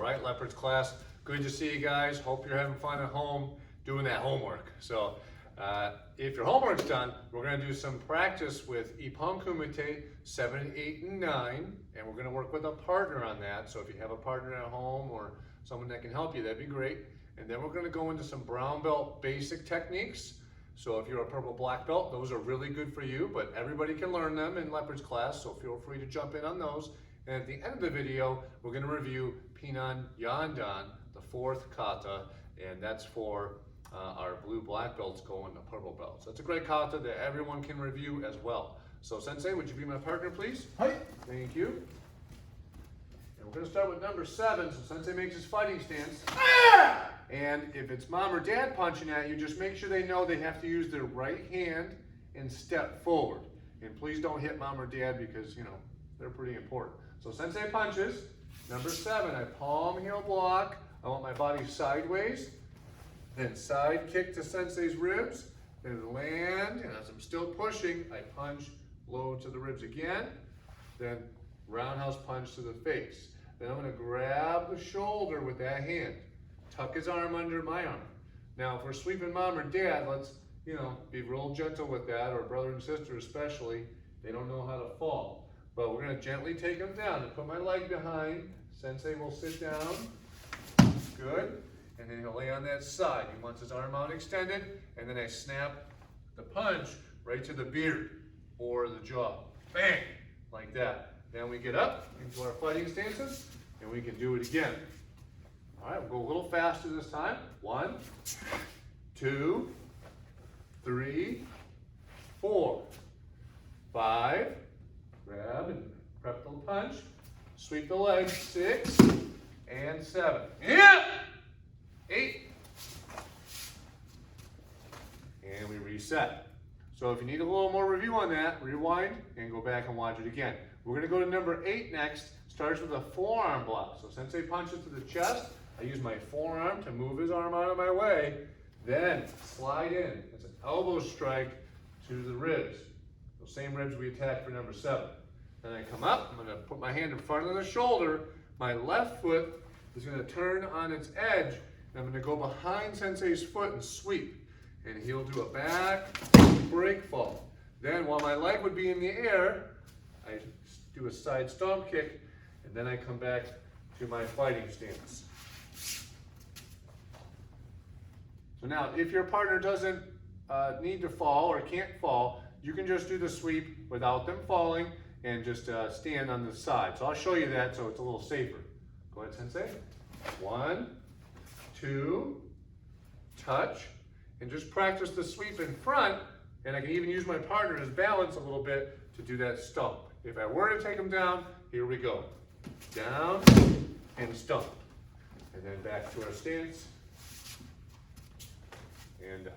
right, Leopards class, good to see you guys. Hope you're having fun at home doing that homework. So if your homework's done, we're going to do some practice with Ipon Kumite 7, 8, and 9, and we're going to work with a partner on that. So if you have a partner at home or someone that can help you, that'd be great. And then we're going to go into some brown belt basic techniques. So if you're a purple black belt, those are really good for you, but everybody can learn them in Leopards class, so feel free to jump in on those. And at the end of the video, we're going to review Pinan Yandan, the 4th kata, and that's for our blue black belts going to purple belts. That's a great kata that everyone can review as well. So Sensei, would you be my partner, please? Hi. Thank you. And we're going to start with number 7, so Sensei makes his fighting stance. Ah! And if it's mom or dad punching at you, just make sure they know they have to use their right hand and step forward. And please don't hit mom or dad because, you know, they're pretty important. So Sensei punches. Number 7, I palm heel block. I want my body sideways. Then side kick to Sensei's ribs. Then land, and as I'm still pushing, I punch low to the ribs again. Then roundhouse punch to the face. Then I'm going to grab the shoulder with that hand. Tuck his arm under my arm. Now, if we're sweeping mom or dad, let's, be real gentle with that, or brother and sister especially. They don't know how to fall. But we're going to gently take them down and put my leg behind. Sensei will sit down. Good. And then he'll lay on that side. He wants his arm out extended. And then I snap the punch right to the beard or the jaw. Bang! Like that. Then we get up into our fighting stances, and we can do it again. All right, we'll go a little faster this time. 1, 2, 3, 4, 5. Grab and prep the punch. Sweep the leg. 6 and 7. Yeah! 8. And we reset. So if you need a little more review on that, rewind and go back and watch it again. We're going to go to number 8 next. Starts with a forearm block. So Sensei punches to the chest. I use my forearm to move his arm out of my way. Then slide in. It's an elbow strike to the ribs. Those same ribs we attacked for number 7. Then I come up. I'm going to put my hand in front of the shoulder. My left foot is going to turn on its edge. And I'm going to go behind Sensei's foot and sweep. And he'll do a back break fall. Then while my leg would be in the air, I do a side stomp kick. And then I come back to my fighting stance. So now, if your partner doesn't need to fall or can't fall, you can just do the sweep without them falling and just stand on the side. So I'll show you that so it's a little safer. Go ahead, Sensei. 1, 2, touch, and just practice the sweep in front, and I can even use my partner as balance a little bit to do that stomp. If I were to take them down, here we go. Down and stomp. And then back to our stance. And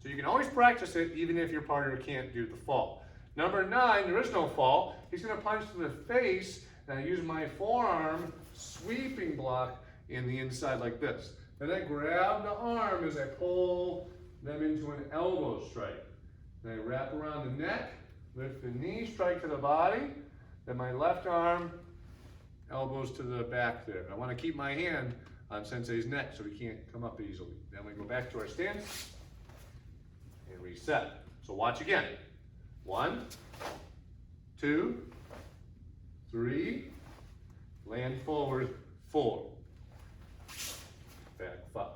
so you can always practice it even if your partner can't do the fall. Number 9, there is no fall. He's going to punch to the face, and I use my forearm sweeping block in the inside like this. Then I grab the arm as I pull them into an elbow strike. Then I wrap around the neck, lift the knee, strike to the body. Then my left arm, elbows to the back there. I want to keep my hand on Sensei's neck so he can't come up easily. Then we go back to our stance and reset. So watch again. 1, 2, 3, land forward, 4, back 5.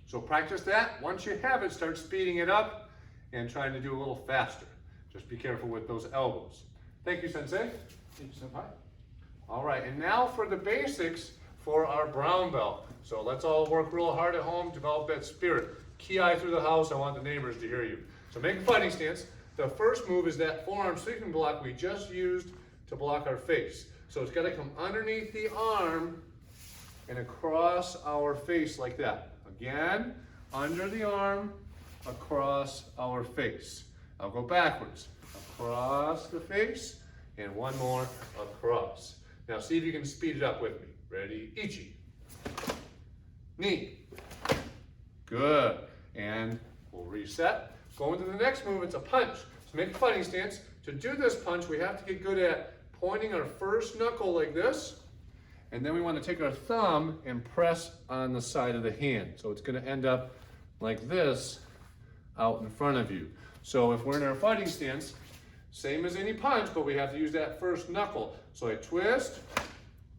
So practice that. Once you have it, start speeding it up and trying to do a little faster. Just be careful with those elbows. Thank you, Sensei. Thank you, Senpai. All right, and now for the basics for our brown belt. So let's all work real hard at home, develop that spirit. Key eye through the house, I want the neighbors to hear you. So make a fighting stance. The first move is that forearm sweeping block we just used to block our face. So it's got to come underneath the arm and across our face like that. Again, under the arm, across our face. I'll go backwards. Across the face, and one more across. Now see if you can speed it up with me. Ready? Ichi. Knee. Good. And we'll reset. Go into the next move, it's a punch. So make a fighting stance. To do this punch, we have to get good at pointing our first knuckle like this, And then we want to take our thumb and press on the side of the hand. So it's going to end up like this out in front of you. So if we're in our fighting stance, same as any punch, but we have to use that first knuckle. So I twist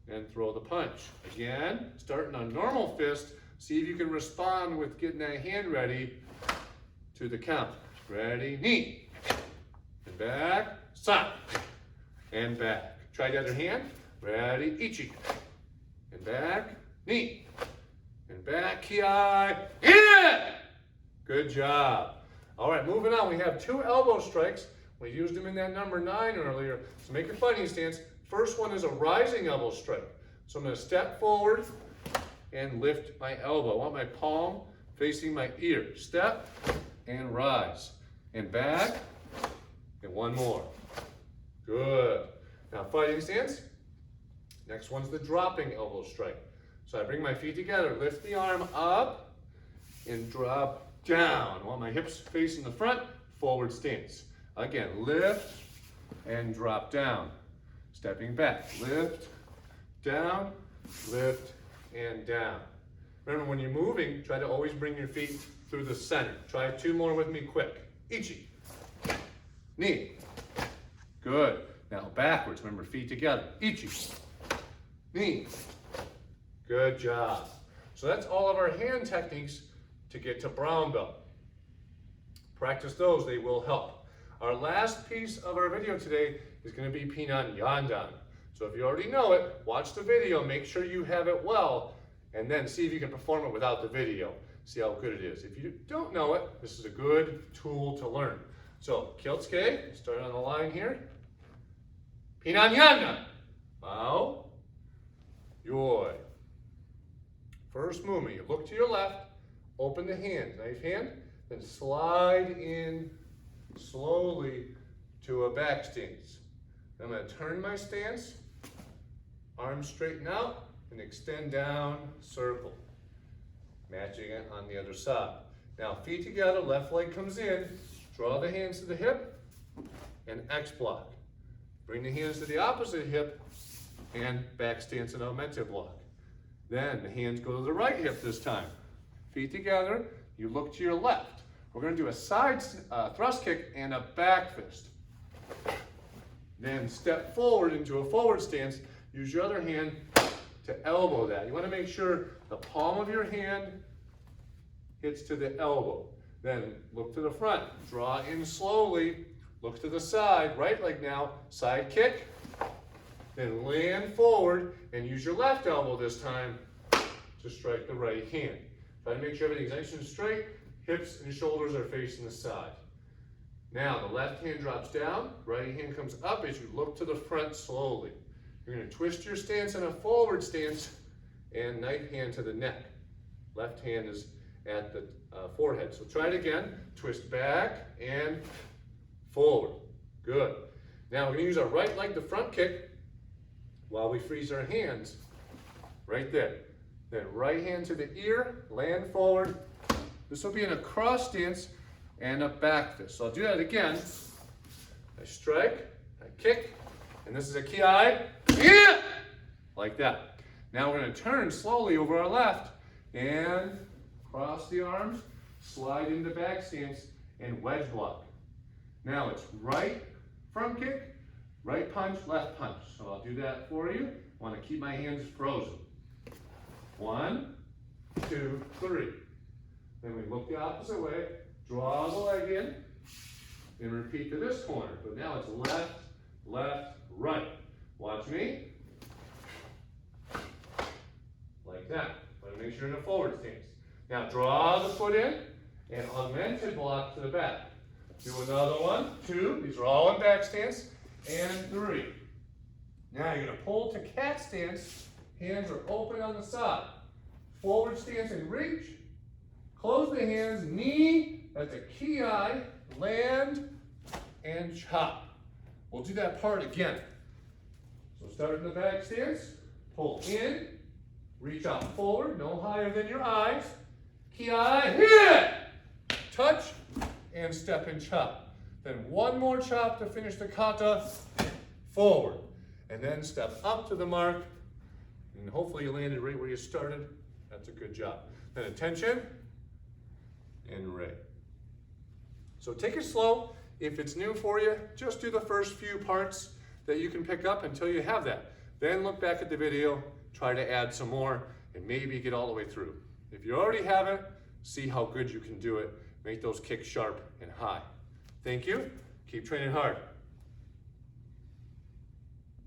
and throw the punch. Again, starting on normal fist, see if you can respond with getting that hand ready to the count. Ready, knee, and back, side, and back. Try the other hand. Ready, ichi, and back, knee, and back, ki, in! Good job. All right, moving on. We have 2 elbow strikes. We used them in that number 9 earlier. So make your fighting stance. First one is a rising elbow strike. So I'm going to step forward and lift my elbow. I want my palm facing my ear. Step and rise. And back. And one more. Good. Now fighting stance. Next one's the dropping elbow strike. So I bring my feet together, lift the arm up, and drop down. I want my hips facing the front, forward stance. Again, lift and drop down. Stepping back, lift, down, lift, and down. Remember, when you're moving, try to always bring your feet through the center. Try 2 more with me quick. Ichi, knee. Good. Now backwards, remember, feet together. Ichi, knee. Good job. So that's all of our hand techniques to get to brown belt. Practice those, they will help. Our last piece of our video today is going to be Pinan Yandan. So if you already know it, watch the video, make sure you have it well, and then see if you can perform it without the video. See how good it is. If you don't know it, this is a good tool to learn. So, Kieltske, start on the line here. Pinan Yandan. Mao. Yoi. First movement, you look to your left, open the hand, knife hand, then slide in slowly to a back stance. I'm going to turn my stance, arms straighten out, and extend down, circle. Matching it on the other side. Now feet together, left leg comes in, draw the hands to the hip, and X block. Bring the hands to the opposite hip, and back stance and augmented block. Then the hands go to the right hip this time. Feet together, you look to your left. We're going to do a side thrust kick and a back fist. Then step forward into a forward stance. Use your other hand to elbow that. You want to make sure the palm of your hand hits to the elbow. Then look to the front. Draw in slowly. Look to the side. Right leg now. Side kick. Then land forward and use your left elbow this time to strike the right hand. Try to make sure everything's nice and straight. Hips and shoulders are facing the side. Now the left hand drops down, right hand comes up as you look to the front slowly. You're going to twist your stance in a forward stance and knife hand to the neck. Left hand is at the forehead. So try it again. Twist back and forward. Good. Now we're going to use our right leg to front kick while we freeze our hands right there. Then right hand to the ear, land forward. This will be in a cross stance and a back fist. So I'll do that again. I strike, I kick, and this is a ki-ai, yeah! Like that. Now we're going to turn slowly over our left and cross the arms, slide into back stance, and wedge block. Now it's right front kick, right punch, left punch. So I'll do that for you. I want to keep my hands frozen. 1, 2, 3. Then we look the opposite way, draw the leg in, and repeat to this corner. But now it's left, left, right. Watch me. Like that. But make sure you're in a forward stance. Now draw the foot in and augmented block to the back. Do another 1, 2. These are all in back stance. And 3. Now you're going to pull to cat stance. Hands are open on the side. Forward stance and reach. Close the hands, knee, that's a ki-ai, land, and chop. We'll do that part again. So start in the back stance, pull in, reach out forward, no higher than your eyes. Ki-ai, hit! Touch, and step and chop. Then one more chop to finish the kata, forward. And then step up to the mark, And hopefully you landed right where you started. That's a good job. Then attention and Ray. So take it slow. If it's new for you, just do the first few parts that you can pick up until you have that. Then look back at the video, try to add some more, and maybe get all the way through. If you already have it, see how good you can do it. Make those kicks sharp and high. Thank you. Keep training hard.